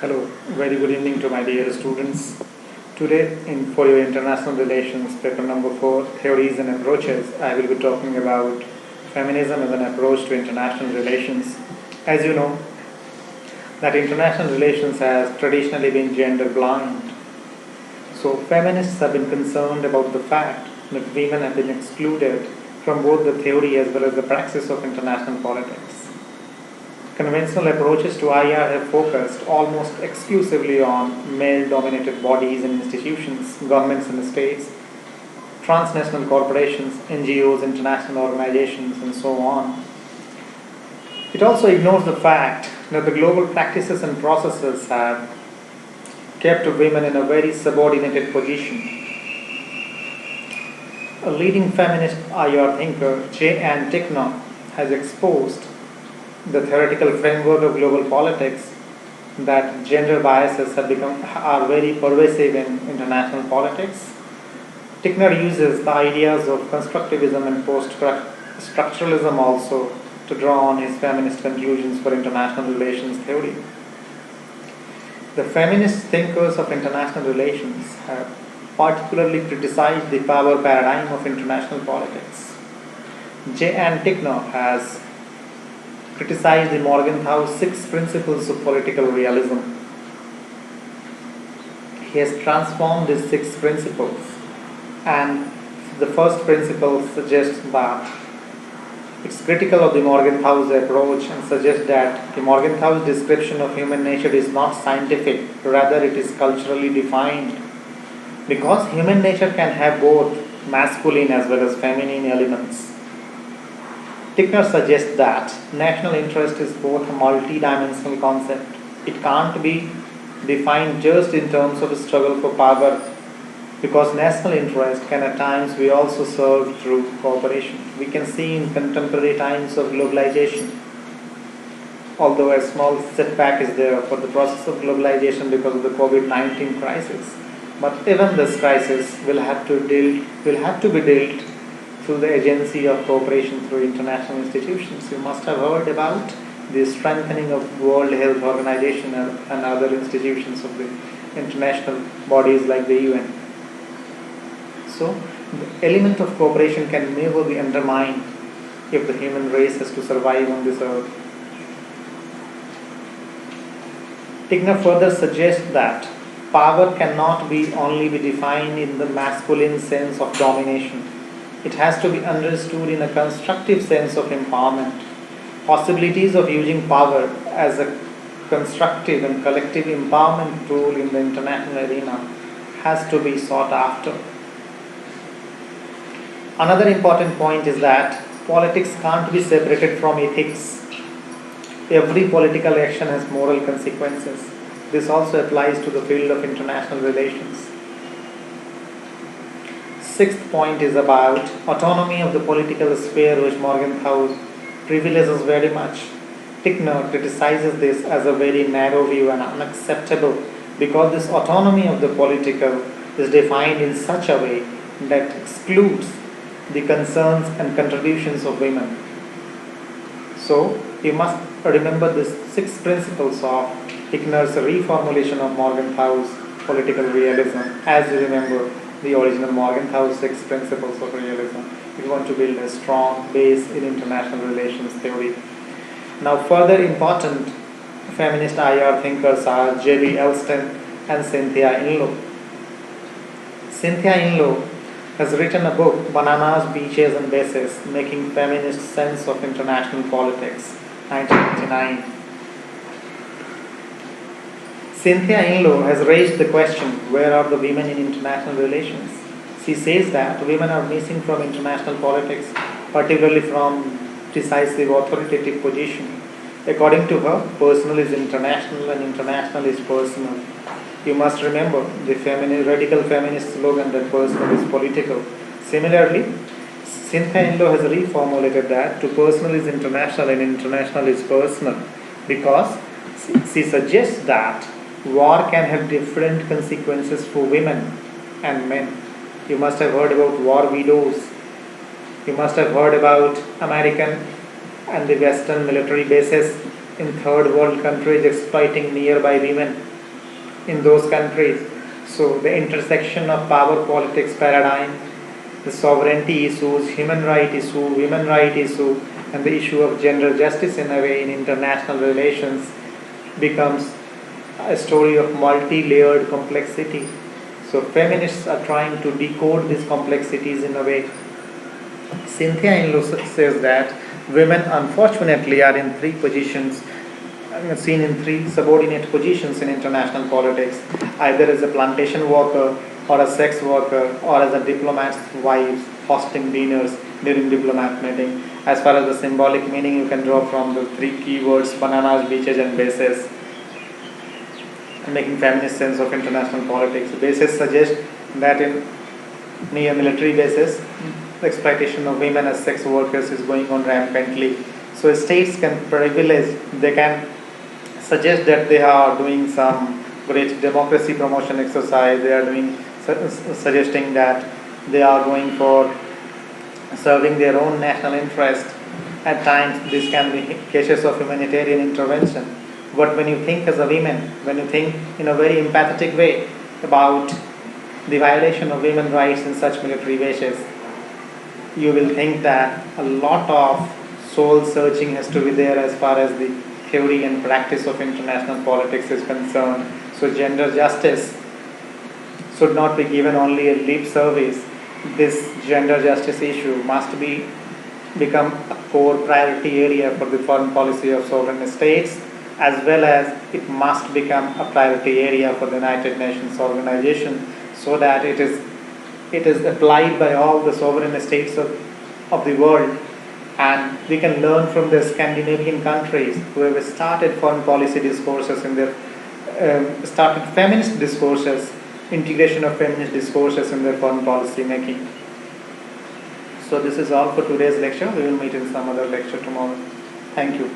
Hello, very good evening to my dear students. Today, for your International Relations, paper number 4, Theories and Approaches, I will be talking about feminism as an approach to international relations. As you know, that international relations has traditionally been gender blind. So, feminists have been concerned about the fact that women have been excluded from both the theory as well as the praxis of international politics. Conventional approaches to IR have focused almost exclusively on male-dominated bodies and institutions, governments and states, transnational corporations, NGOs, international organizations, and so on. It also ignores the fact that the global practices and processes have kept women in a very subordinated position. A leading feminist IR thinker, J. Ticknor, has exposed the theoretical framework of global politics that gender biases are very pervasive in international politics. Ticknor uses the ideas of constructivism and post-structuralism also to draw on his feminist conclusions for international relations theory. The feminist thinkers of international relations have particularly criticized the power paradigm of international politics. J. Ticknor has criticized the Morgenthau's 6 principles of political realism. He has transformed these 6 principles, and the first principle suggests that it's critical of the Morgenthau's approach and suggests that the Morgenthau's description of human nature is not scientific, rather it is culturally defined, because human nature can have both masculine as well as feminine elements. Ticknor suggests that national interest is both a multi-dimensional concept. It can't be defined just in terms of a struggle for power, because national interest can at times be also served through cooperation. We can see in contemporary times of globalization, although a small setback is there for the process of globalization because of the COVID-19 crisis. But even this crisis will have to be dealt through the agency of cooperation through international institutions. You must have heard about the strengthening of World Health Organization and other institutions of the international bodies like the UN. So, the element of cooperation can never be undermined if the human race has to survive on this earth. Ticknor further suggests that power cannot only be defined in the masculine sense of domination. It has to be understood in a constructive sense of empowerment. Possibilities of using power as a constructive and collective empowerment tool in the international arena has to be sought after. Another important point is that politics can't be separated from ethics. Every political action has moral consequences. This also applies to the field of international relations. Sixth point is about autonomy of the political sphere, which Morgenthau privileges very much. Ticknor criticizes this as a very narrow view and unacceptable, because this autonomy of the political is defined in such a way that excludes the concerns and contributions of women. So, you must remember these 6 principles of Ticknor's reformulation of Morgenthau's political realism, as you remember the original Morgenthau's 6 principles of realism. We want to build a strong base in international relations theory. Now, further important feminist IR thinkers are J.B. Elston and Cynthia Inlow. Cynthia Inlow has written a book, Bananas, Beaches and Bases, Making Feminist Sense of International Politics, 1999. Cynthia Inlow has raised the question, where are the women in international relations? She says that women are missing from international politics, particularly from decisive authoritative position. According to her, personal is international and international is personal. You must remember the radical feminist slogan that personal is political. Similarly, Cynthia Inlow has reformulated that to personal is international and international is personal, because she suggests that war can have different consequences for women and men. You must have heard about war widows. You must have heard about American and the Western military bases in third world countries exploiting nearby women in those countries. So the intersection of power politics paradigm, the sovereignty issues, human right issue, women right issue, and the issue of gender justice in a way in international relations becomes a story of multi-layered complexity. So feminists are trying to decode these complexities in a way. Cynthia Inlow says that women unfortunately are in three positions, seen in three subordinate positions in international politics, either as a plantation worker or a sex worker or as a diplomat's wives hosting dinners during diplomat meeting. As far as the symbolic meaning you can draw from the three keywords bananas, beaches and bases, making feminist sense of international politics. Bases suggest that in near military bases, the exploitation of women as sex workers is going on rampantly. So states can privilege, they can suggest that they are doing some great democracy promotion exercise, they are doing suggesting that they are going for serving their own national interest. At times this can be cases of humanitarian intervention. But when you think as a woman, when you think in a very empathetic way about the violation of women's rights in such military bases, you will think that a lot of soul searching has to be there as far as the theory and practice of international politics is concerned. So gender justice should not be given only a lip service. This gender justice issue must become a core priority area for the foreign policy of sovereign states, as well as it must become a priority area for the United Nations organization, so that it is applied by all the sovereign states of the world. And we can learn from the Scandinavian countries who have started foreign policy discourses in their started feminist discourses, integration of feminist discourses in their foreign policy making. So this is all for today's lecture. We will meet in some other lecture tomorrow. Thank you.